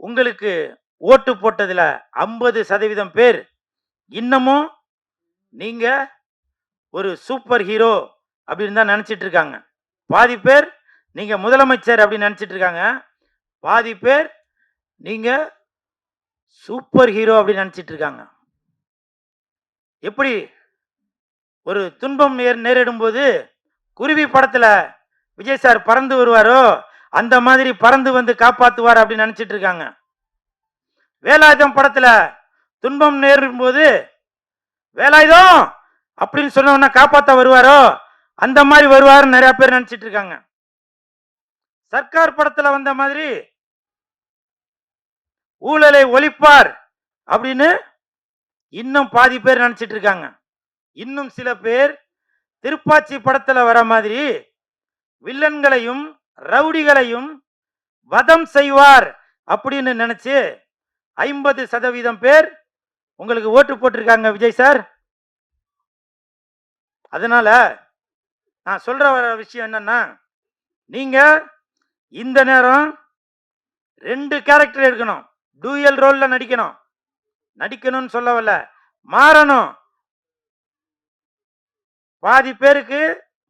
உங்களுக்கு ஓட்டு போட்டதுல 50% பேர் இன்னமும் நீங்க ஒரு சூப்பர் ஹீரோ அப்படின்னு தான் நினைச்சிட்டு இருக்காங்க. பாதி பேர் நீங்க முதலமைச்சர் அப்படின்னு நினைச்சிட்டு இருக்காங்க. பாதி பேர் நீங்க சூப்பர் ஹீரோ அப்படின்னு நினைச்சிட்டு இருக்காங்க. எப்படி ஒரு துன்பம் நேரிடும் போது குருவி படத்துல விஜய் சார் பறந்து வருவாரோ அந்த மாதிரி பறந்து வந்து காப்பாத்துவார் அப்படின்னு நினைச்சிட்டு இருக்காங்க. வேலாயுதம் படத்துல துன்பம் நேரிடும் போது வேலாயுதம் அப்படின்னு சொன்ன காப்பாத்த வருவாரோ அந்த மாதிரி வருவாரு நிறைய பேர் நினைச்சிட்டு இருக்காங்க. சர்க்கார் படத்துல வந்த மாதிரி ஊழலை ஒழிப்பார் அப்படின்னு இன்னும் பாதி பேர் நினைச்சிட்டு இருக்காங்க. இன்னும் சில பேர் திருப்பாச்சி படத்துல வர மாதிரி வில்லன்களையும் ரவுடிகளையும் வதம் செய்வார் அப்படின்னு நினைச்சு 50% பேர் உங்களுக்கு ஓட்டு போட்டிருக்காங்க விஜய் சார். அதனால நான் சொல்ற வர விஷயம் என்னன்னா, நீங்க இந்த நேரம் 2 கேரக்டர் எடுக்கணும். டூயல் ரோல்ல நடிக்கணும்னு சொல்லவல்ல, மாறணும். பாதி பேருக்கு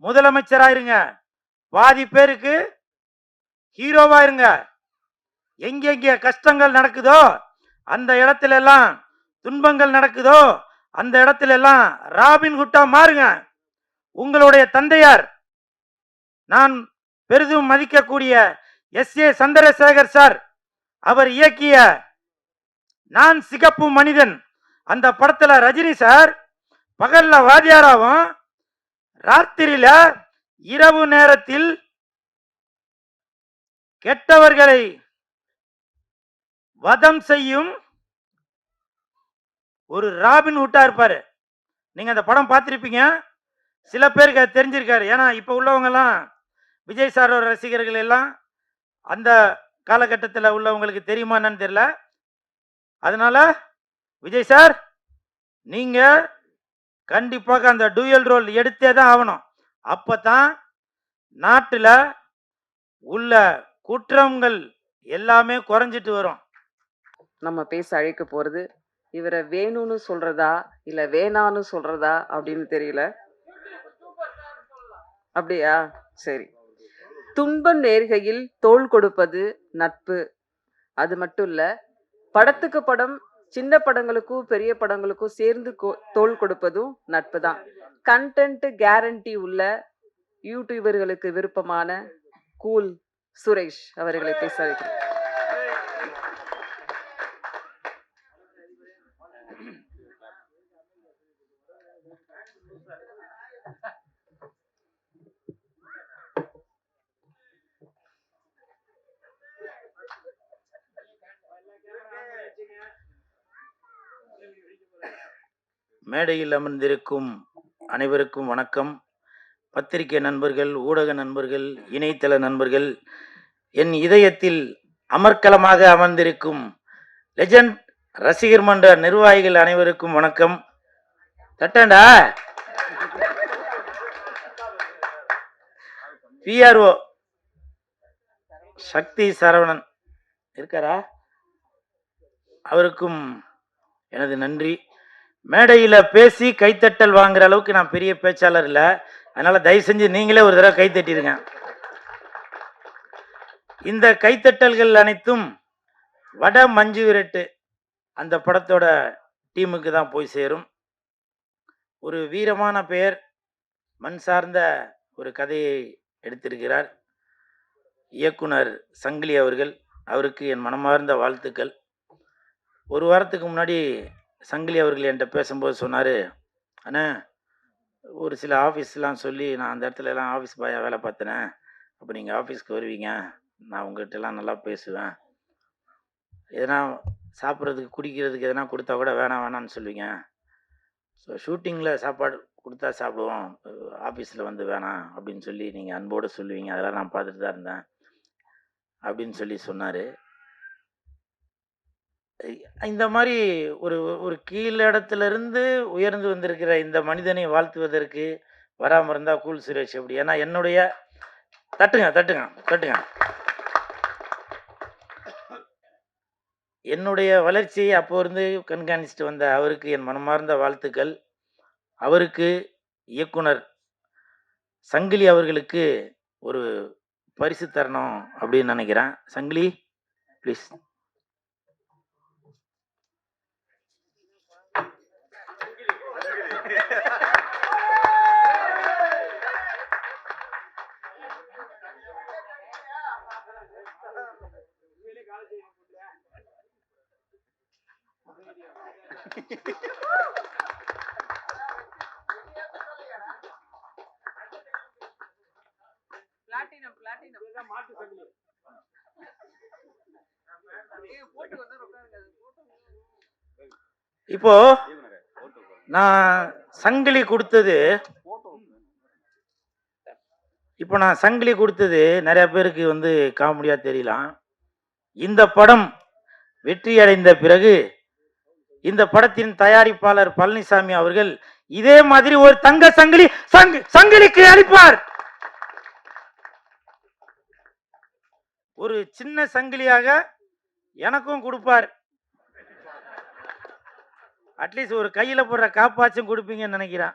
முதலமைச்சராயிருங்க, பாதி பேருக்கு ஹீரோவா இருங்க. எங்கெங்க கஷ்டங்கள் நடக்குதோ அந்த இடத்துல எல்லாம், துன்பங்கள் நடக்குதோ அந்த இடத்துல எல்லாம் ராபின் ஹுட்டா மாறுங்க. உங்களுடைய தந்தையார் நான் பெரிதும் மதிக்கக்கூடிய S.A. சந்திரசேகர் சார் அவர் இயக்கிய நான் சிகப்பு மனிதன் அந்த படத்துல ரஜினி சார் பகல்ல வாத்தியாராவும் ராத்திரியில இரவு நேரத்தில் கெட்டவர்களை வதம் செய்யும் ஒரு ராபின் ஹுட்டா இருப்பாரு. நீங்க அந்த படம் பார்த்திருப்பீங்க. சில பேருக்கு அது தெரிஞ்சிருக்காரு. ஏன்னா இப்ப உள்ளவங்க எல்லாம் விஜய் சாரோட ரசிகர்கள் எல்லாம் அந்த காலகட்டத்தில் உள்ளவங்களுக்கு தெரியுமா என்னன்னு தெரியல. அதனால விஜய் சார் நீங்க கண்டிப்பாக அந்த டூயல் ரோல் எடுத்தே தான் ஆகணும். அப்பதான் நாட்டில் உள்ள குற்றங்கள் எல்லாமே குறைஞ்சிட்டு வரும். நம்ம பேச அழைக்க போறது இவரை வேணும்னு சொல்றதா இல்ல வேணான்னு சொல்றதா அப்படின்னு தெரியல. அப்படியா? சரி. துன்பம் நேர்கையில் தோள் கொடுப்பது நட்பு. அது மட்டும் இல்ல, படத்துக்கு படம், சின்ன படங்களுக்கும் பெரிய படங்களுக்கும் சேர்ந்து தோள் கொடுப்பதும் நட்பு தான். கண்டென்ட் கேரண்டி உள்ள யூடியூபர்களுக்கு விருப்பமான கூல் சுரேஷ் அவர்களை பேச வைக்கிறேன். மேடையில் அமர்ந்திருக்கும் அனைவருக்கும் வணக்கம். பத்திரிகை நண்பர்கள், ஊடக நண்பர்கள், இணையதள நண்பர்கள், என் இதயத்தில் அமர்க்கலமாக அமர்ந்திருக்கும் லெஜண்ட் ரசிகர் மன்ற நிர்வாகிகள் அனைவருக்கும் வணக்கம். தட்டண்டா PRO சக்தி சரவணன் இருக்காரா? அவருக்கும் எனது நன்றி. மேடையில் பேசி கைத்தட்டல் வாங்குற அளவுக்கு நான் பெரிய பேச்சாளர் இல்லை. அதனால தயவு செஞ்சு நீங்களே ஒரு தடவை கைத்தட்டிருங்க. இந்த கைத்தட்டல்கள் அனைத்தும் வட மஞ்சு விரட்டு அந்த படத்தோட டீமுக்கு தான் போய் சேரும். ஒரு வீரமான பெயர், மண் சார்ந்த ஒரு கதையை எடுத்திருக்கிறார் இயக்குனர் சங்கிலி அவர்கள். அவருக்கு என் மனமார்ந்த வாழ்த்துக்கள். ஒரு வாரத்துக்கு முன்னாடி சங்கிலி அவர்கள் என்கிட்ட பேசும்போது சொன்னார், அண்ணா ஒரு சில ஆஃபீஸ்லாம் சொல்லி நான் அந்த இடத்துலலாம் ஆஃபீஸ் பாயாக வேலை பார்த்தேனே, அப்போ நீங்கள் ஆஃபீஸ்க்கு வருவீங்க, நான் உங்கள்கிட்டலாம் நல்லா பேசுவேன், எதனா சாப்பிட்றதுக்கு குடிக்கிறதுக்கு எதனா கொடுத்தா கூட வேணான்னு சொல்லுவீங்க, ஸோ ஷூட்டிங்கில் சாப்பாடு கொடுத்தா சாப்பிடுவோம், ஆஃபீஸில் வந்து வேணாம் அப்படின்னு சொல்லி நீங்கள் அன்போடு சொல்லுவீங்க, அதெல்லாம் நான் பார்த்துட்டு தான் இருந்தேன் அப்படின்னு சொல்லி சொன்னார். இந்த மாதிரி ஒரு ஒரு கீழிடத்திலிருந்து உயர்ந்து வந்திருக்கிற இந்த மனிதனை வாழ்த்துவதற்கு வராமல் இருந்தால் கூல் சுரேஷ் எப்படி? ஏன்னா என்னுடைய தட்டுங்க. என்னுடைய வளர்ச்சியை அப்போ இருந்து கண்காணிச்சுட்டு வந்த அவருக்கு என் மனமார்ந்த வாழ்த்துக்கள். அவருக்கு இயக்குனர் சங்கிலி அவர்களுக்கு ஒரு பரிசு தரணும் அப்படின்னு நினைக்கிறேன். சங்கிலி ப்ளீஸ். இப்போ நான் சங்கிலி கொடுத்தது நிறைய பேருக்கு வந்து காமெடியா தெரியலாம். இந்த படம் வெற்றி அடைந்த பிறகு இந்த படத்தின் தயாரிப்பாளர் பழனிசாமி அவர்கள் இதே மாதிரி ஒரு தங்க சங்கிலி சங்கிலிக்கு அளிப்பார். ஒரு சின்ன சங்கிலியாக எனக்கும் கொடுப்பார். அட்லீஸ்ட் ஒரு கையில போடுற காப்பாச்சும் கொடுப்பீங்கன்னு நினைக்கிறேன்.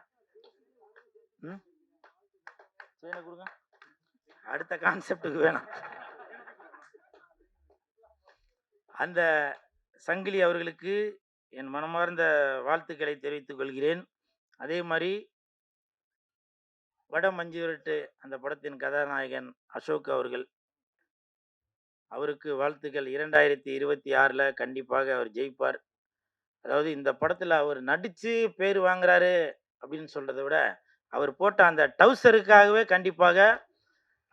அடுத்த கான்செப்டுக்கு வேணாம். அந்த சங்கிலி அவர்களுக்கு என் மனமார்ந்த வாழ்த்துக்களை தெரிவித்துக் கொள்கிறேன். அதே மாதிரி வட மஞ்சு விரட்டு அந்த படத்தின் கதாநாயகன் அசோக் அவர்கள், அவருக்கு வாழ்த்துக்கள். 2026 கண்டிப்பாக அவர் ஜெயிப்பார். அதாவது இந்த படத்துல அவர் நடிச்சு பேர் வாங்குறாரு அப்படின்னு சொல்றதை விட அவர் போட்ட அந்த டவுசருக்காகவே கண்டிப்பாக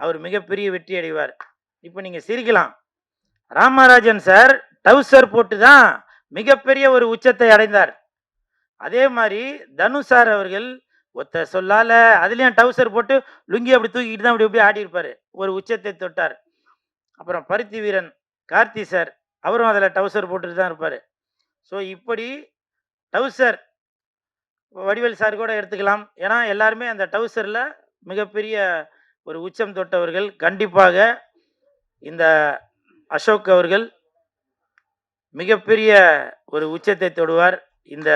அவர் மிகப்பெரிய வெற்றி அடைவார். இப்போ நீங்க சிரிக்கலாம், ராமராஜன் சார் டவுசர் போட்டு தான் மிகப்பெரிய ஒரு உச்சத்தை அடைந்தார். அதே மாதிரி தனுஷ் சார் அவர்கள் ஒத்த சொல்லால அதுலயும் டவுசர் போட்டு லுங்கி அப்படி தூக்கிட்டு தான் அப்படி ஆடி இருப்பாரு, ஒரு உச்சத்தை தொட்டார். அப்புறம் பருத்தி வீரன் கார்த்தி சார், அவரும் அதில் டவுசர் போட்டுட்டு தான் இருப்பார். ஸோ இப்படி டவுசர் வடிவேல் சார் கூட எடுத்துக்கலாம். ஏன்னா எல்லாருமே அந்த டவுசரில் மிகப்பெரிய ஒரு உச்சம் தொட்டவர்கள். கண்டிப்பாக இந்த அசோக் அவர்கள் மிகப்பெரிய ஒரு உச்சத்தை தொடுவார் இந்த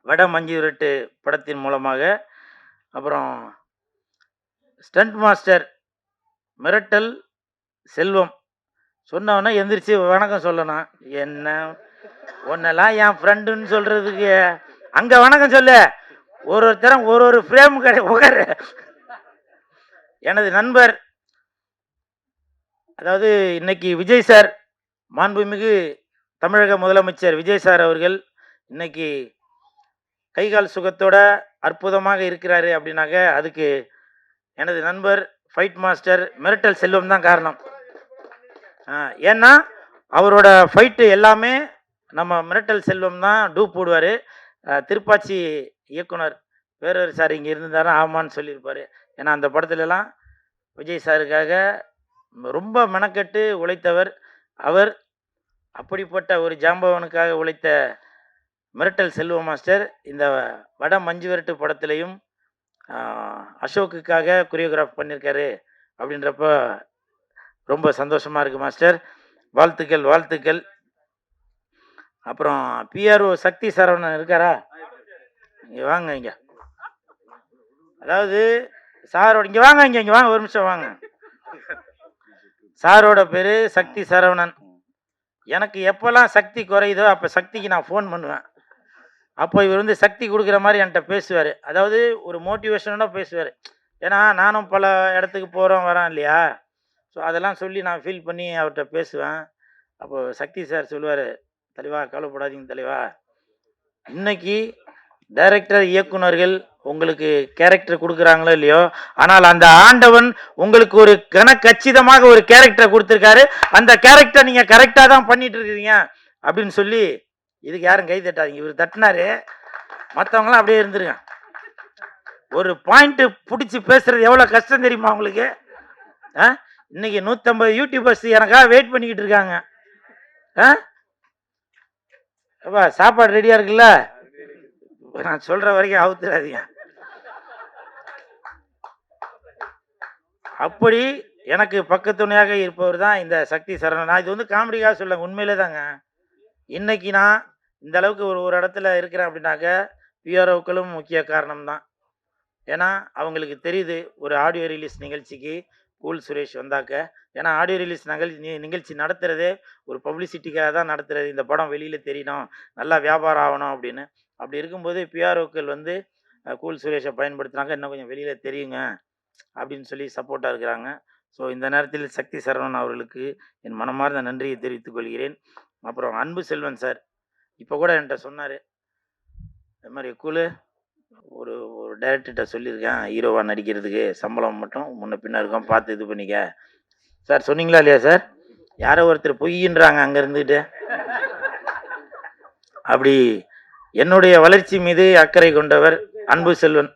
வட மஞ்சு விரட்டு படத்தின் மூலமாக. அப்புறம் ஸ்டண்ட் மாஸ்டர் மிரட்டல் செல்வம் சொன்னவொன்னே எந்திரிச்சு வணக்கம் சொல்லணும். என்ன ஒன்னெல்லாம் என் ஃப்ரெண்டுன்னு சொல்றதுக்கு அங்க வணக்கம் சொல்ல, ஒருத்தரம் ஒரு ஃப்ரேம் உகர். எனது நண்பர், அதாவது இன்னைக்கு விஜய் சார், மாண்புமிகு தமிழக முதலமைச்சர் விஜய் சார் அவர்கள் இன்னைக்கு கைகால் சுகத்தோட அற்புதமாக இருக்கிறாரு அப்படின்னாக்க அதுக்கு எனது நண்பர் ஃபைட் மாஸ்டர் மிரட்டல் செல்வம் தான் காரணம். ஏன்னா அவரோட ஃபைட்டு எல்லாமே நம்ம மிரட்டல் செல்வம் தான் டூப் போடுவார். திருப்பாச்சி இயக்குனர் வேறொரு சார் இங்கே இருந்தாலும் ஆமான்னு சொல்லியிருப்பார். ஏன்னா அந்த படத்துலலாம் விஜய் சாருக்காக ரொம்ப மெனக்கட்டு உழைத்தவர் அவர். அப்படிப்பட்ட ஒரு ஜாம்பவனுக்காக உழைத்த மிரட்டல் செல்வம் மாஸ்டர் இந்த வட மஞ்சு விரட்டு படத்துலையும் அசோக்குக்காக கொரியோகிராஃப் பண்ணியிருக்காரு அப்படின்றப்ப ரொம்ப சந்தோஷமாக இருக்குது மாஸ்டர். வாழ்த்துக்கள் வாழ்த்துக்கள். அப்புறம் பிஆர்ஓ சக்தி சரவணன் இருக்காரா? இங்கே வாங்க. இங்கே அதாவது சாரோட இங்கே வாங்க, இங்கே வாங்க, ஒரு நிமிஷம் வாங்க. சாரோட பேர் சக்தி சரவணன். எனக்கு எப்போல்லாம் சக்தி குறையுதோ அப்போ சக்திக்கு நான் ஃபோன் பண்ணுவேன். அப்போ இவர் வந்து சக்தி கொடுக்குற மாதிரி என்கிட்ட பேசுவார். அதாவது ஒரு மோட்டிவேஷனோட பேசுவார். ஏன்னா நானும் பல இடத்துக்கு போகிறோம் வரேன் இல்லையா, ஸோ அதெல்லாம் சொல்லி நான் ஃபீல் பண்ணி அவர்கிட்ட பேசுவேன். அப்போது சக்தி சார் சொல்லுவார், தலைவா கவலைப்படாதீங்க தலைவா, இன்னைக்கு டைரக்டர் இயக்குனர்கள் உங்களுக்கு கேரக்டர் கொடுக்குறாங்களோ இல்லையோ, ஆனால் அந்த ஆண்டவன் உங்களுக்கு ஒரு கச்சிதமாக ஒரு கேரக்டர் கொடுத்துருக்காரு. அந்த கேரக்டர் நீங்கள் கரெக்டாக தான் பண்ணிட்டு இருக்கிறீங்க அப்படின்னு சொல்லி, இதுக்கு யாரும் கை தட்டாதீங்க, இவர் தட்டினாரு, மற்றவங்களாம் அப்படியே இருந்துருங்க. ஒரு பாயிண்ட்டு பிடிச்சி பேசுறது எவ்வளோ கஷ்டம் தெரியுமா உங்களுக்கு? இன்னைக்கு 150 யூடியூபர்ஸ் எனக்காக வெயிட் பண்ணிக்கிட்டு இருக்காங்க. சாப்பாடு ரெடியா இருக்குல்ல, நான் சொல்ற வரைக்கும் அவுத்துறாதீங்க. அப்படி எனக்கு பக்கத்துணையாக இருப்பவர் தான் இந்த சக்தி சரவணன். நான் இது வந்து காமெடிக்காக சொல்லங்க, உண்மையிலே தாங்க. இன்னைக்கு நான் இந்த அளவுக்கு ஒரு ஒரு இடத்துல இருக்கிறேன் அப்படின்னாக்க பிஆர்ஓக்களும் முக்கிய காரணம் தான். ஏன்னா அவங்களுக்கு தெரியுது ஒரு ஆடியோ ரிலீஸ் நிகழ்ச்சிக்கு கூல் சுரேஷ் வந்தாக்க, ஏன்னா ஆடியோ ரிலீஸ் நிகழ்ச்சி நடத்துறதே ஒரு பப்ளிசிட்டிக்காக தான் நடத்துறது. இந்த படம் வெளியில் தெரியணும், நல்லா வியாபாரம் ஆகணும் அப்படின்னு. அப்படி இருக்கும்போது பிஆர்ஓக்கள் வந்து கூல் சுரேஷை பயன்படுத்துனாங்க, இன்னும் கொஞ்சம் வெளியில் தெரியுங்க அப்படின்னு சொல்லி சப்போர்ட்டாக இருக்கிறாங்க. ஸோ இந்த நேரத்தில் சக்தி சரவணன் அவர்களுக்கு என் மனமார்ந்த நன்றியை தெரிவித்துக் கொள்கிறேன். அப்புறம் அன்பு செல்வன் சார் இப்போ கூட என்கிட்ட சொன்னார், இந்த மாதிரி கூலு ஒரு ஒரு டைரக்டர்கிட்ட சொல்லியிருக்கேன் ஹீரோவாக நடிக்கிறதுக்கு, சம்பளம் மட்டும் முன்ன பின்ன இருக்கும், பார்த்து இது பண்ணிக்க. சார் சொன்னீங்களா இல்லையா சார்? யாரோ ஒருத்தர் பொய்யின்றாங்க அங்கே இருந்துக்கிட்டு. அப்படி என்னுடைய வளர்ச்சி மீது அக்கறை கொண்டவர் அன்பு செல்வன்.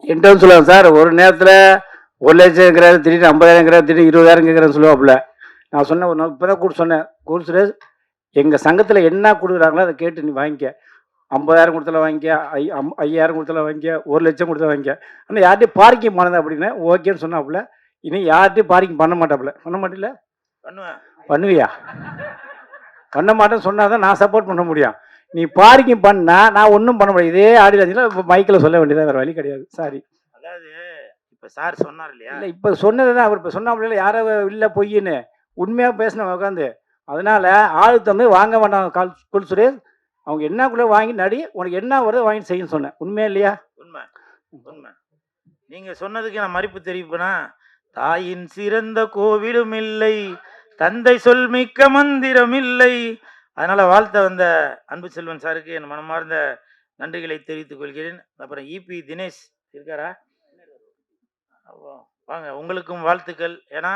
என்கிட்ட சொல்லுவாங்க சார், ஒரு நேரத்தில் 1,00,000 கேட்குறாரு, திடீர்னு 50,000 கேட்குறாரு, திடீர்னு 20,000 கேட்குறான்னு சொல்லுவாப்புல. நான் சொன்னேன், ஒரு நாள் இப்போ தான் கூட சொன்னேன், கூல் சுரேஷ் எங்கள் சங்கத்தில் என்ன கொடுக்குறாங்களோ அதை கேட்டு நீ வாங்கிக்க. 50,000 கொடுத்தாலும் வாங்கிக்க, 5,000 கொடுத்தாலும் வாங்கிக்க, 1,00,000 கொடுத்தாலும் வாங்கிக்க. ஆனால் யார்கிட்டையும் பார்க்கிங் பண்ணது அப்படின்னு ஓகேன்னு சொன்னாப்புல. இனி யார்கிட்டையும் பார்க்கிங் பண்ண மாட்டாப்புல. பண்ண மாட்டில்ல? பண்ணுவேன். பண்ணுவியா? பண்ண மாட்டேன்னு சொன்னால் தான் நான் சப்போர்ட் பண்ண முடியும். நீ பார்க்கிங் பண்ணா நான் ஒன்றும் பண்ண முடியாது. இதே ஆடியோ லான்ச்சில் இப்போ மைக்கில் சொல்ல வேண்டியதாக வேறு வழி கிடையாது. சாரி. அதாவது இப்போ சார் சொன்னார் இல்லையா? இல்லை, இப்போ சொன்னது தான் அவர் இப்போ சொன்னாப்புல, யாரோ இல்லை பொய்ன்னு உண்மையாக பேசினேன் உட்காந்து. அதனால் ஆள் தம்பி வாங்க வேண்டாம் கூல் சுரேஷ், அவங்க என்னக்குள்ளே வாங்கி நடி, உனக்கு என்ன வருதோ வாங்கி செய்யன்னு சொன்னேன். உண்மையா இல்லையா? உண்மை உண்மை. நீங்கள் சொன்னதுக்கு நான் மறுப்பு தெரிவிப்பேனா? தாயின் சிறந்த கோவிலும் இல்லை, தந்தை சொல் மிக்க மந்திரம் இல்லை. அதனால வாழ்த்த வந்த அன்பு செல்வன் சாருக்கு என் மனமார்ந்த நன்றிகளை தெரிவித்துக் கொள்கிறேன். அப்புறம் இபி தினேஷ் இருக்காரா? வாங்க, உங்களுக்கும் வாழ்த்துக்கள். ஏன்னா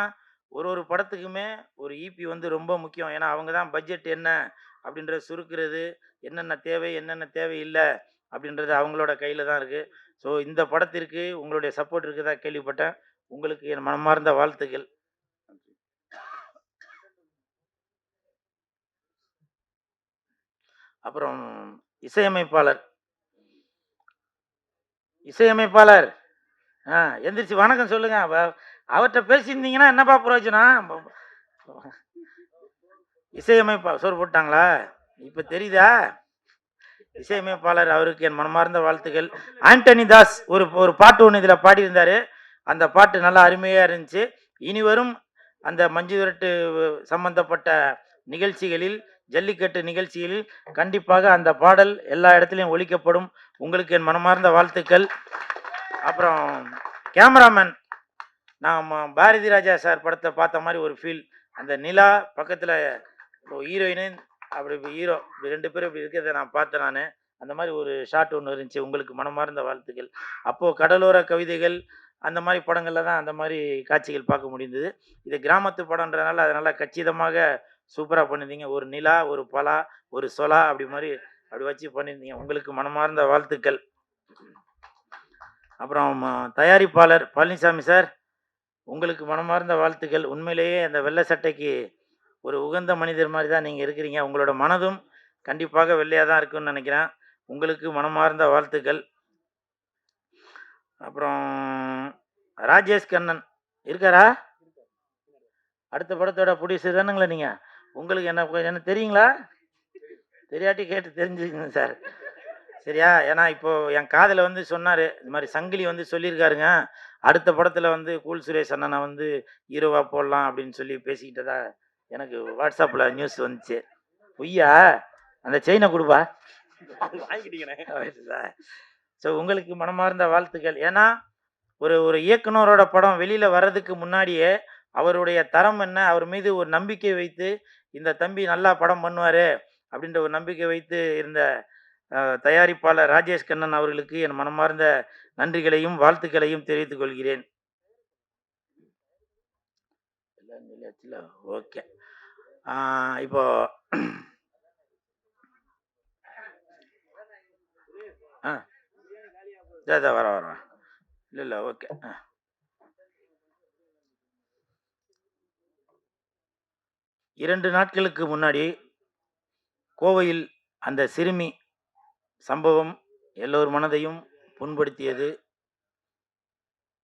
ஒரு ஒரு படத்துக்குமே ஒரு இபி வந்து ரொம்ப முக்கியம். ஏன்னா அவங்க தான் பட்ஜெட் என்ன அப்படின்றத சுருக்கிறது, என்னென்ன தேவை என்னென்ன தேவை இல்லை அப்படின்றது அவங்களோட கையில் தான் இருக்குது. ஸோ இந்த படத்திற்கு உங்களுடைய சப்போர்ட் இருக்குதா கேள்விப்பட்டேன். உங்களுக்கு என் மனமார்ந்த வாழ்த்துக்கள். அப்புறம் இசையமைப்பாளர் எந்திரிச்சு வணக்கம் சொல்லுங்க. அவர்கிட்ட பேசியிருந்தீங்கன்னா என்னப்பா பிரயோஜனம்? இசையமைப்பாளர் சோறு போட்டாங்களா? இப்போ தெரியுதா? இசையமைப்பாளர் அவருக்கு என் மனமார்ந்த வாழ்த்துக்கள். ஆண்டனி தாஸ் ஒரு பாட்டு ஒன்று இதில் பாடியிருந்தார். அந்த பாட்டு நல்லா அருமையாக இருந்துச்சு. இனி வரும் அந்த மஞ்சு விரட்டு சம்பந்தப்பட்ட நிகழ்ச்சிகளில், ஜல்லிக்கட்டு நிகழ்ச்சிகளில் கண்டிப்பாக அந்த பாடல் எல்லா இடத்துலையும் ஒலிக்கப்படும். உங்களுக்கு என் மனமார்ந்த வாழ்த்துக்கள். அப்புறம் கேமராமேன், நான் பாரதி ராஜா சார் படத்தை பார்த்த மாதிரி ஒரு ஃபீல். அந்த நிலா பக்கத்தில் ஹீரோயின், அப்படி ஹீரோ, இப்படி 2 பேரும் இப்படி இருக்கிறத நான் பார்த்தேன். நான் அந்த மாதிரி ஒரு ஷாட் ஒன்று இருந்துச்சு. உங்களுக்கு மனமார்ந்த வாழ்த்துக்கள். அப்போது கடலோர கவிதைகள் அந்த மாதிரி படங்களில் தான் அந்த மாதிரி காட்சிகள் பார்க்க முடிந்தது. இது கிராமத்து படம்ன்றதுனால அதனால் கச்சிதமாக சூப்பராக பண்ணியிருந்தீங்க. ஒரு நிலா, ஒரு பலா, ஒரு சொலா, அப்படி வச்சு பண்ணியிருந்தீங்க. உங்களுக்கு மனமார்ந்த வாழ்த்துக்கள். அப்புறம் தயாரிப்பாளர் பழனிசாமி சார், உங்களுக்கு மனமார்ந்த வாழ்த்துக்கள். உண்மையிலேயே அந்த வெள்ளை சட்டைக்கு ஒரு உகந்த மனிதர் மாதிரி தான் நீங்கள் இருக்கிறீங்க. உங்களோட மனதும் கண்டிப்பாக வெள்ளையாக தான் இருக்குன்னு நினைக்கிறேன். உங்களுக்கு மனமார்ந்த வாழ்த்துக்கள். அப்புறம் ராஜேஷ் கண்ணன் இருக்காரா? அடுத்த படத்தோட ப்ரொடியூசர் தானுங்களா நீங்கள்? உங்களுக்கு என்ன தெரியுங்களா? தெரியாட்டி கேட்டு தெரிஞ்சுக்கங்க சார், சரியா? ஏன்னா இப்போது என் காதில் வந்து சொன்னார், இது மாதிரி சங்கிலி வந்து சொல்லியிருக்காருங்க, அடுத்த படத்தில் வந்து கூல் சுரேஷ் அண்ணனை வந்து ஹீரோவாக போடலாம் அப்படின்னு சொல்லி பேசிக்கிட்டதா எனக்கு வாட்ஸ்அப்பில் நியூஸ் வந்துச்சு. பொய்யா? அந்த செயினை கொடுப்பா, வாங்கிட்டீங்கண்ணே. ஸோ உங்களுக்கு மனமார்ந்த வாழ்த்துக்கள். ஏன்னா ஒரு இயக்குனரோட படம் வெளியில் வர்றதுக்கு முன்னாடியே அவருடைய தரம் என்ன, அவர் மீது ஒரு நம்பிக்கை வைத்து இந்த தம்பி நல்லா படம் பண்ணுவார் அப்படின்ற ஒரு நம்பிக்கை வைத்து இருந்த தயாரிப்பாளர் ராஜேஷ் கண்ணன் அவர்களுக்கு என் மனமார்ந்த நன்றிகளையும் வாழ்த்துக்களையும் தெரிவித்துக் கொள்கிறேன். ஓகே, இப்போ வர இல்லை ஓகே. 2 நாட்களுக்கு முன்னாடி கோவையில் அந்த சிறுமி சம்பவம் எல்லோர் மனதையும் புண்படுத்தியது.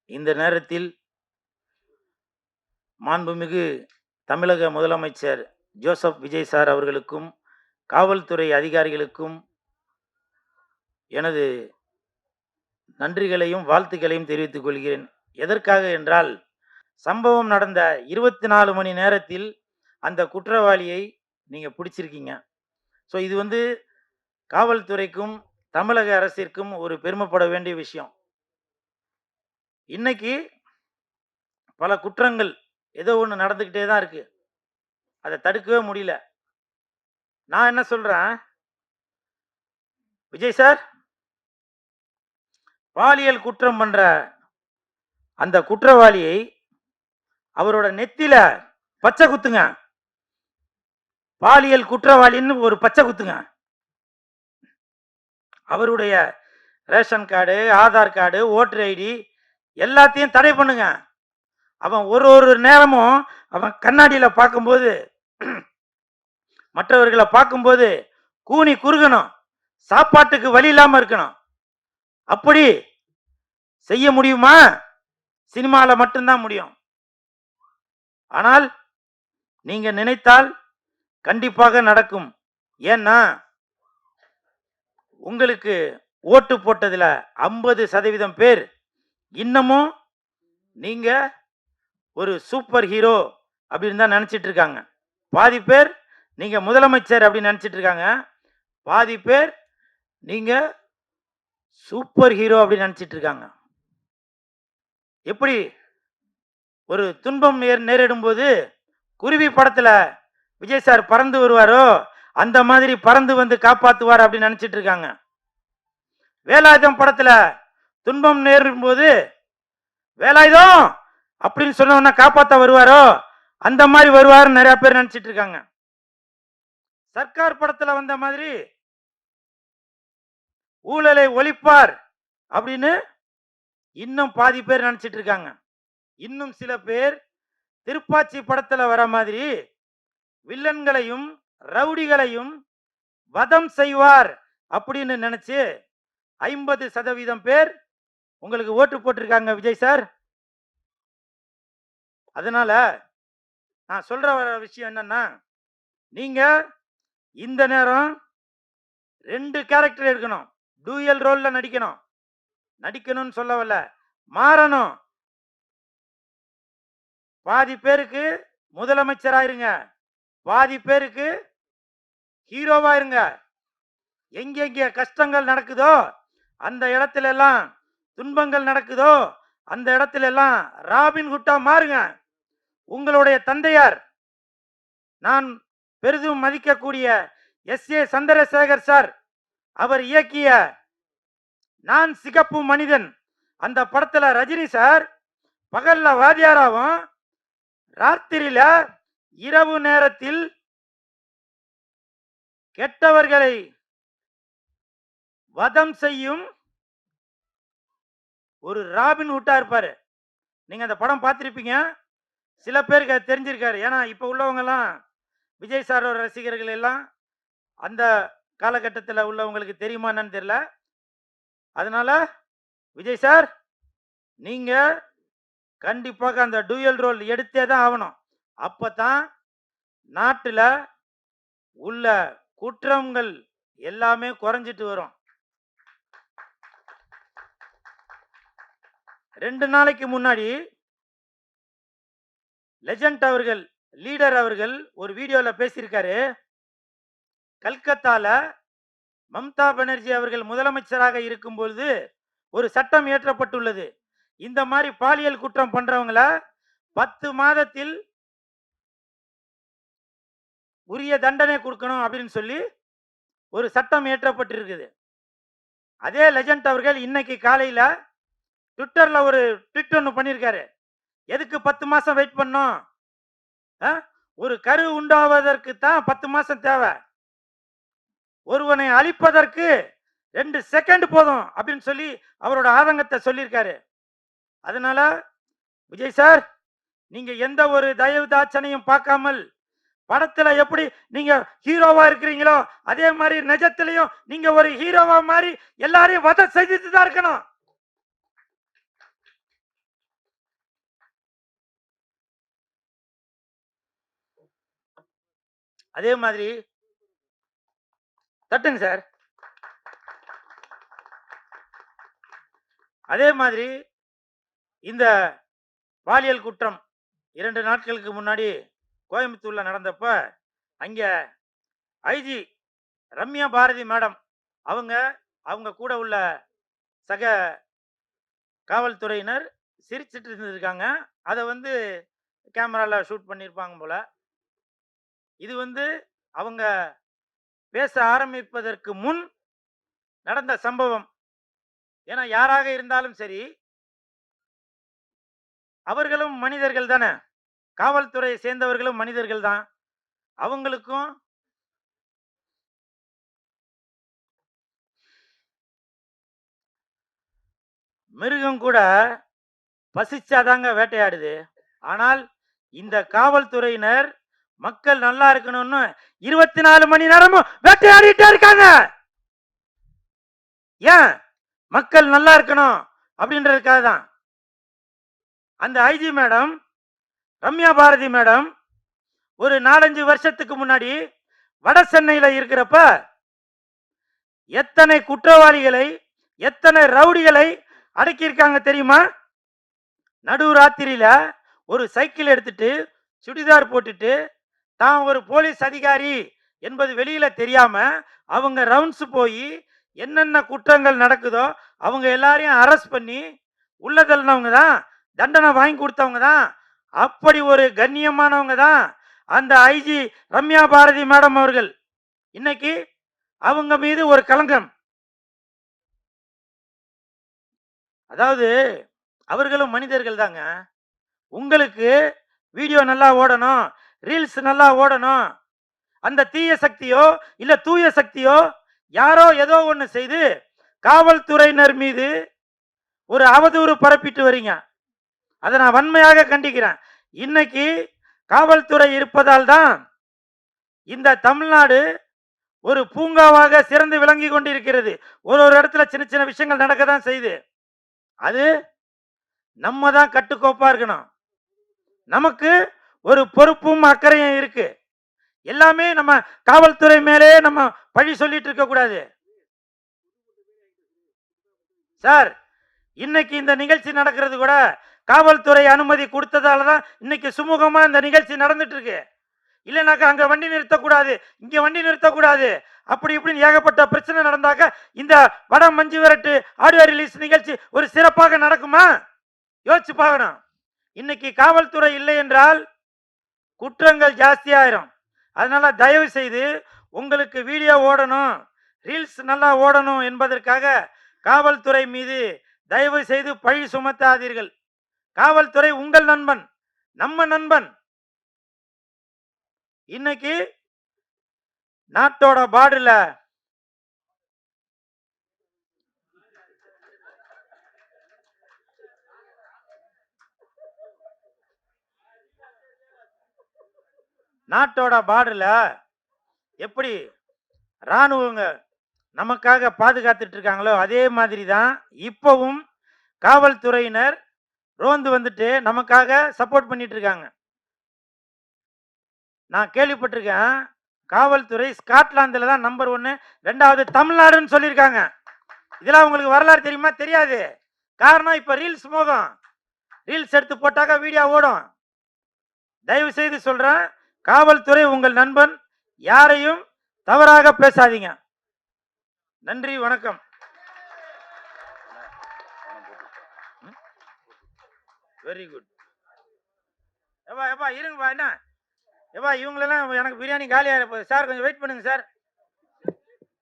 இந்த நேரத்தில் மாண்புமிகு தமிழக முதலமைச்சர் ஜோசப் விஜய் சார் அவர்களுக்கும் காவல்துறை அதிகாரிகளுக்கும் எனது நன்றிகளையும் வாழ்த்துக்களையும் தெரிவித்துக் கொள்கிறேன். எதற்காக என்றால், சம்பவம் நடந்த 24 மணி நேரத்தில் அந்த குற்றவாளியை நீங்க பிடிச்சிருக்கீங்க. ஸோ இது வந்து காவல்துறைக்கும் தமிழக அரசிற்கும் ஒரு பெருமைப்பட வேண்டிய விஷயம். இன்னைக்கு பல குற்றங்கள் ஏதோ ஒன்று நடந்துக்கிட்டே தான் இருக்கு. அதை தடுக்கவே முடியல. நான் என்ன சொல்றேன், விஜய் சார், பாலியல் குற்றம் பண்ற அந்த குற்றவாளியை அவரோட நெத்தில பச்சை குத்துங்க. பாலியல் குற்றவாளின்னு ஒரு பச்சை குத்துங்க. அவருடைய ration card, Aadhaar card, voter ID எல்லாத்தையும் தடை பண்ணுங்க. அவன் ஒரு நேரமும் அவன் கண்ணாடியில பார்க்கும்போது, மற்றவர்களை பார்க்கும்போது கூனி குறுகணும், சாப்பாட்டுக்கு வழி இல்லாம இருக்கணும். அப்படி செய்ய முடியுமா? சினிமால மட்டும்தான் முடியும். ஆனால் நீங்க நினைத்தால் கண்டிப்பாக நடக்கும். ஏன்னா உங்களுக்கு ஓட்டு போட்டதுல 50% பேர் இன்னமும் நீங்க ஒரு சூப்பர் ஹீரோ அப்படின்னு தான் நினைச்சிட்டு இருக்காங்க. பாதி பேர் நீங்க முதலமைச்சர் அப்படின்னு நினைச்சிட்டு இருக்காங்க. பாதி பேர் நீங்க சூப்பர் ஹீரோ அப்படின்னு நினைச்சிட்டு இருக்காங்க. எப்படி ஒரு துன்பம் நேரிடும் போது குருவி படத்துல விஜய் சார் பறந்து வருவாரோ, அந்த மாதிரி பறந்து வந்து காப்பாத்துவார் அப்படின்னு நினைச்சிட்டு இருக்காங்க. வேலாயுதம் படத்துல துன்பம் நேரிடும் போது வேலாயுதம் அப்படின்னு சொன்னவன காப்பாத்த வருவாரோ, அந்த மாதிரி வருவாருன்னு நிறைய பேர் நினைச்சிட்டு இருக்காங்க. சர்க்கார் படத்துல வந்த மாதிரி ஊழலை ஒழிப்பார் அப்படின்னு இன்னும் பாதி பேர் நினைச்சிட்டு இருக்காங்க. இன்னும் சில பேர் திருப்பாச்சி படத்துல வர மாதிரி வில்லன்களையும் ரவுடிகளையும் வதம் செய்வார் அப்படின்னு நினைச்சு 50% பேர் உங்களுக்கு ஓட்டு போட்டிருக்காங்க விஜய் சார். அதனால நான் சொல்ற விஷயம் என்னன்னா, நீங்க இந்த நேரம் 2 கேரக்டர் எடுக்கணும். டூயல் ரோல்ல நடிக்கணும்னு சொல்லவல்ல, மாறணும். பாதி பேருக்கு முதலமைச்சராயிருங்க, பாதி பேருக்கு ஹீரோவாயிருங்க. எங்கெங்க கஷ்டங்கள் நடக்குதோ அந்த இடத்துல எல்லாம், துன்பங்கள் நடக்குதோ அந்த இடத்துல எல்லாம் ராபின்ஹுட்டா மாறுங்க. உங்களுடைய தந்தையார், நான் பெரிதும் மதிக்கக்கூடிய S.A. சந்திரசேகர் சார் அவர் இயக்கிய நான் சிகப்பு மனிதன் அந்த படத்துல ரஜினி சார் பகல்ல வாத்தியாராவும், ராத்திரியில இரவு நேரத்தில் கெட்டவர்களை வதம் செய்யும் ஒரு ராபின்ஹுட்டா இருப்பாரு. நீங்க அந்த படம் பார்த்திருப்பீங்க. சில பேருக்கு அது தெரிஞ்சிருக்காரு. ஏன்னா இப்ப உள்ளவங்க எல்லாம் விஜய் சாரோட ரசிகர்கள் எல்லாம் அந்த காலகட்டத்தில் உள்ளவங்களுக்கு தெரியுமா என்னன்னு தெரியல. அதனால விஜய் சார், நீங்க கண்டிப்பாக அந்த டூயல் ரோல் எடுத்தே தான் ஆகணும். அப்பதான் நாட்டுல உள்ள குற்றங்கள் எல்லாமே குறைஞ்சிட்டு வரும். 2 நாளைக்கு முன்னாடி லெஜண்ட் அவர்கள், லீடர் அவர்கள் ஒரு வீடியோல பேசியிருக்காரு. கல்கத்தால மம்தா பானர்ஜி அவர்கள் முதலமைச்சராக இருக்கும் பொழுது ஒரு சட்டம் இயற்றப்பட்டுள்ளது. இந்த மாதிரி பாலியல் குற்றம் பண்றவங்கள 10 மாதத்தில் உரிய தண்டனை கொடுக்கணும் அப்படின்னு சொல்லி ஒரு சட்டம் இயற்றப்பட்டிருக்குது. அதே லெஜண்ட் அவர்கள் இன்னைக்கு காலையில ட்விட்டர்ல ஒரு ட்வீட் ஒன்று பண்ணியிருக்காரு. எதுக்கு 10 மாசம் வெயிட் பண்ணோம்? ஒரு கரு உண்டாவதற்கு தான் 10 மாசம் தேவை. ஒருவனை அழிப்பதற்கு 2 செகண்ட் போதும் அப்படின்னு சொல்லி அவரோட ஆதங்கத்தை சொல்லியிருக்காரு. அதனால விஜய் சார், நீங்க எந்த ஒரு தயவு தாட்சணையும் பார்க்காமல் படத்துல எப்படி நீங்க ஹீரோவா இருக்கிறீங்களோ அதே மாதிரி நிஜத்திலையும் நீங்க ஒரு ஹீரோவா மாதிரி எல்லாரையும் வத செஞ்சுட்டு தான் இருக்கணும். அதே மாதிரி தட்டுங்க சார். அதே மாதிரி இந்த பாலியல் குற்றம் 2 நாட்களுக்கு முன்னாடி கோயம்புத்தூர்ல நடந்தப்ப அங்க ஐஜி ரம்யா பாரதி மேடம் அவங்க கூட உள்ள சக காவல்துறையினர் சிரிச்சிட்டு இருந்திருக்காங்க. அதை கேமரால ஷூட் பண்ணியிருப்பாங்க போல. இது அவங்க பேச ஆரம்பிப்பதற்கு முன் நடந்த சம்பவம். ஏன்னா யாராக இருந்தாலும் சரி அவர்களும் மனிதர்கள் தானே. காவல்துறையை சேர்ந்தவர்களும் மனிதர்கள் தான். அவங்களுக்கும் மிருகம் கூட பசிச்சாதாங்க வேட்டையாடுது. ஆனால் இந்த காவல்துறையினர் மக்கள் நல்லா இருக்கணும்னு 24 மணி நேரமும் வேட்டையாடிட்டே இருக்காங்க. ஏன்? மக்கள் நல்லா இருக்கணும் அப்படின்றதுக்காக தான். அந்த IG madam Ramya Bharathi madam ஒரு 4-5 வருஷத்துக்கு முன்னாடி வட சென்னையில இருக்கிறப்ப எத்தனை குற்றவாளிகளை எத்தனை ரவுடிகளை அடக்கியிருக்காங்க தெரியுமா? நடு ராத்திரியில ஒரு சைக்கிள் எடுத்துட்டு சுடிதார் போட்டுட்டு தான் ஒரு போலீஸ் அதிகாரி என்பது வெளியில தெரியாம அவங்க ரவுண்ட்ஸ் போய் என்னென்ன குற்றங்கள் நடக்குதோ அவங்க எல்லாரையும் அரெஸ்ட் பண்ணி உள்ள தள்ளினவங்க தான், தண்டனை வாங்கி கொடுத்தவங்க தான். அப்படி ஒரு கண்ணியமானவங்க தான் அந்த ஐஜி ரம்யா பாரதி மேடம் அவர்கள். இன்னைக்கு அவங்க மீது ஒரு களங்கம். அதாவது அவர்களும் மனிதர்கள் தாங்க. உங்களுக்கு வீடியோ நல்லா ஓடணும், ரீல்ஸ் நல்லா ஓடணும், அந்த தீய சக்தியோ இல்ல தூய சக்தியோ யாரோ ஏதோ ஒண்ணு செய்து காவல்துறையினர் மீது ஒரு அவதூறு பரப்பிட்டு வரீங்க. அதை நான் வன்மையாக கண்டிக்கிறேன். இன்னைக்கு காவல்துறை இருப்பதால் தான் இந்த தமிழ்நாடு ஒரு பூங்காவாக சிறந்து விளங்கி கொண்டிருக்கிறது. ஒரு இடத்துல சின்ன சின்ன விஷயங்கள் நடக்க தான் செய்யுது. அது நம்ம தான் கட்டுக்கோப்பா இருக்கணும். நமக்கு ஒரு பொறுப்பும் அக்கறையும் இருக்கு. எல்லாமே நம்ம காவல்துறை மேலே நம்ம பழி சொல்லிட்டு இருக்க கூடாது சார். இன்னைக்கு இந்த நிகழ்ச்சி நடக்கிறது கூட காவல்துறை அனுமதி கொடுத்ததால தான் இன்னைக்கு சுமூகமா இந்த நிகழ்ச்சி நடந்துட்டு இருக்கு. இல்லைனாக்கா அங்க வண்டி நிறுத்தக்கூடாது, இங்க வண்டி நிறுத்தக்கூடாது, அப்படி இப்படின்னு ஏகப்பட்ட பிரச்சனை நடந்தாக்க இந்த வட மஞ்சு விரட்டு ஆடியோ ரிலீஸ் நிகழ்ச்சி ஒரு சிறப்பாக நடக்குமா? யோசிச்சு பார்க்கணும். இன்னைக்கு காவல்துறை இல்லை என்றால் குற்றங்கள் ஜாஸ்தியாயிரும். அதனால தயவு செய்து உங்களுக்கு வீடியோ ஓடணும், ரீல்ஸ் நல்லா ஓடணும் என்பதற்காக காவல்துறை மீது தயவு செய்து பழி சுமத்தாதீர்கள். காவல்துறை உங்கள் நண்பன், நம்ம நண்பன். இன்னைக்கு நாட்டோட பார்டர்ல எப்படி ராணுவங்க நமக்காக பாதுகாத்துட்டு இருக்காங்களோ அதே மாதிரி தான் இப்பவும் காவல்துறையினர் ரோந்து வந்துட்டு நமக்காக சப்போர்ட் பண்ணிட்டு இருக்காங்க. நான் கேள்விப்பட்டிருக்கேன், காவல்துறை ஸ்காட்லாந்துல தான் நம்பர் 1, 2வது தமிழ்நாடுன்னு சொல்லியிருக்காங்க. இதெல்லாம் உங்களுக்கு வரலாறு தெரியுமா? தெரியாது. காரணம் இப்ப ரீல்ஸ் மோகம். ரீல்ஸ் எடுத்து போட்டாக்க வீடியோ ஓடும். தயவு செய்து சொல்றேன், காவல்துறை உங்கள் நண்பன், யாரையும் தவறாக பேசாதீங்க. நன்றி, வணக்கம். Very good. எப்பா இருங்கப்பா. என்ன எப்பா இவங்களெல்லாம் எனக்கு பிரியாணி காலியாக போகுது சார், கொஞ்சம் வெயிட் பண்ணுங்க சார்.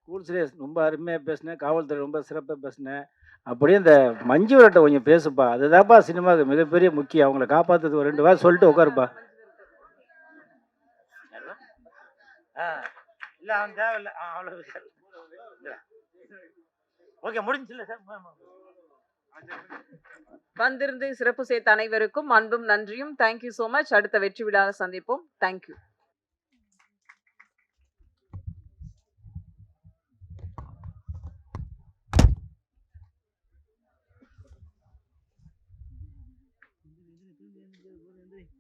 கூல் சுரேஷ் ரொம்ப அருமையாக பேசினேன், காவல்துறை ரொம்ப சிறப்பாக பேசினேன். அப்படியே இந்த மஞ்சு விரட்டை கொஞ்சம் பேசுப்பா, அதுதான்ப்பா சினிமாவுக்கு மிகப்பெரிய முக்கியம். அவங்கள காப்பாற்றுறது ஒரு 2 வாரம் சொல்லிட்டு உட்காருப்பா. இல்லை அவன் தேவையில்லை, அவ்வளோ. ஓகே, முடிஞ்சில்ல சார். வந்திருந்து சிறப்பு சேர்த்த அனைவருக்கும் அன்பும் நன்றியும். Thank you so much. அடுத்த வெற்றி விழாவை சந்திப்போம். தேங்க்யூ. நன்றி.